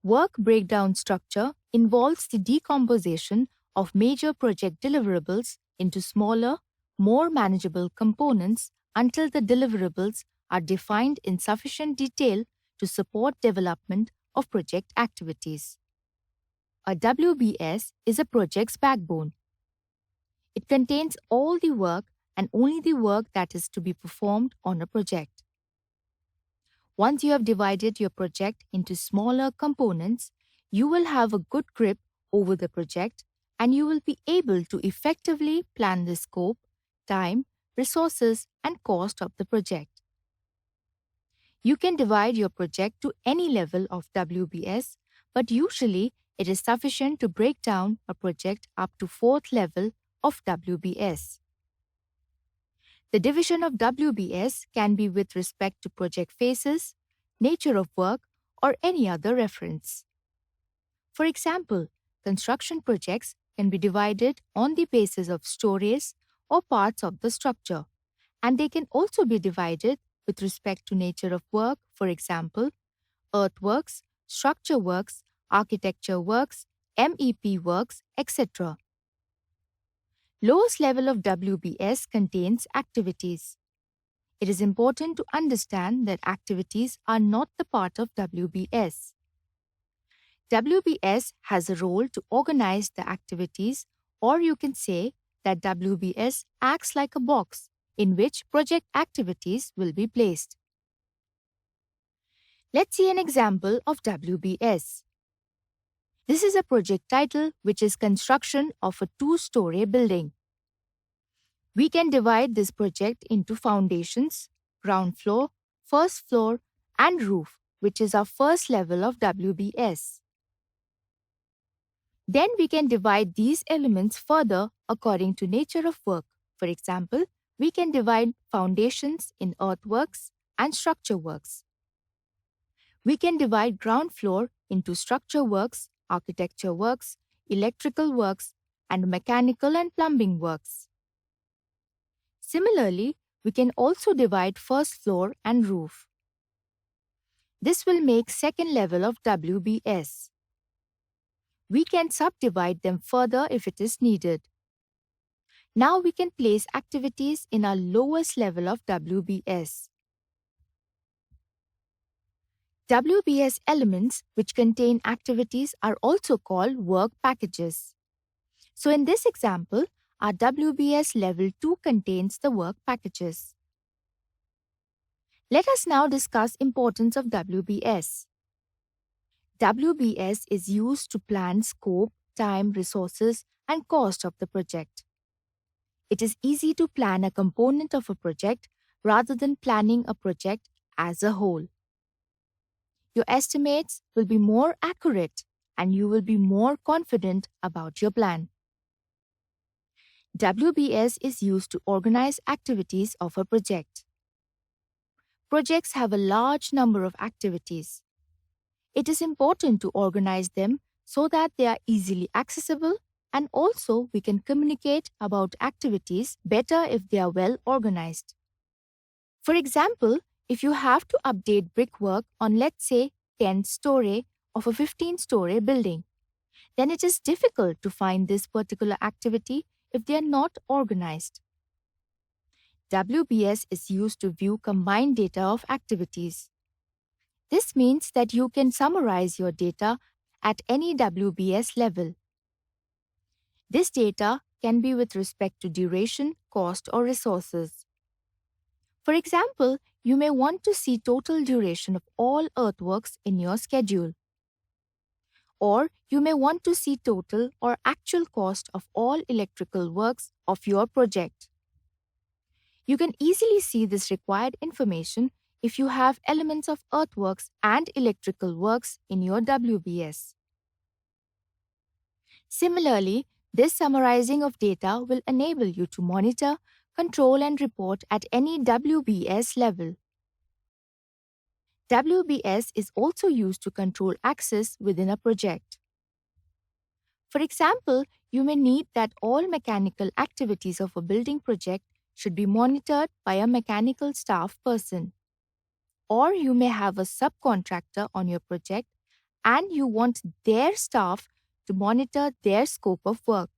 Work breakdown structure involves the decomposition of major project deliverables into smaller, more manageable components until the deliverables are defined in sufficient detail to support development of project activities. A WBS is a project's backbone. It contains all the work and only the work that is to be performed on a project. Once you have divided your project into smaller components, you will have a good grip over the project and you will be able to effectively plan the scope, time, resources, and cost of the project. You can divide your project to any level of WBS, but usually it is sufficient to break down a project up to 4th level of WBS. The division of WBS can be with respect to project phases, nature of work, or any other reference. For example, construction projects can be divided on the basis of stories or parts of the structure, and they can also be divided with respect to nature of work, for example, earthworks, structure works, architecture works, MEP works, etc. Lowest level of WBS contains activities. It is important to understand that activities are not the part of WBS. WBS has a role to organize the activities, or you can say that WBS acts like a box in which project activities will be placed. Let's see an example of WBS. This is a project title which is construction of a 2-story building. We can divide this project into foundations, ground floor, first floor, and roof, which is our first level of WBS. Then we can divide these elements further according to nature of work. For example, we can divide foundations in earthworks and structure works. We can divide ground floor into structure works, architecture works, electrical works, and mechanical and plumbing works. Similarly, we can also divide first floor and roof. This will make second level of WBS. We can subdivide them further if it is needed. Now we can place activities in our lowest level of WBS. WBS elements which contain activities are also called work packages. So in this example, our WBS level 2 contains the work packages. Let us now discuss importance of WBS. WBS is used to plan scope, time, resources, and cost of the project. It is easy to plan a component of a project rather than planning a project as a whole. Your estimates will be more accurate and you will be more confident about your plan. WBS is used to organize activities of a project. Projects have a large number of activities. It is important to organize them so that they are easily accessible, and also we can communicate about activities better if they are well organized. For example, if you have to update brickwork on, let's say, 10th story of a 15-story building, then it is difficult to find this particular activity if they are not organized. WBS is used to view combined data of activities. This means that you can summarize your data at any WBS level. This data can be with respect to duration, cost, or resources. For example, you may want to see total duration of all earthworks in your schedule. Or you may want to see total or actual cost of all electrical works of your project. You can easily see this required information if you have elements of earthworks and electrical works in your WBS. Similarly, this summarizing of data will enable you to monitor, control, and report at any WBS level. WBS is also used to control access within a project. For example, you may need that all mechanical activities of a building project should be monitored by a mechanical staff person. Or you may have a subcontractor on your project and you want their staff to monitor their scope of work.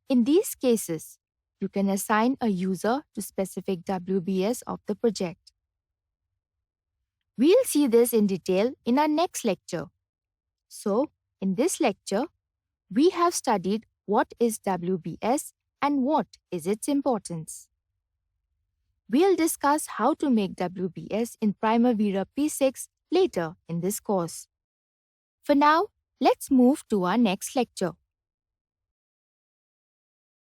In these cases, you can assign a user to specific WBS of the project. We'll see this in detail in our next lecture. So, in this lecture, we have studied what is WBS and what is its importance. We'll discuss how to make WBS in Primavera P6 later in this course. For now, let's move to our next lecture.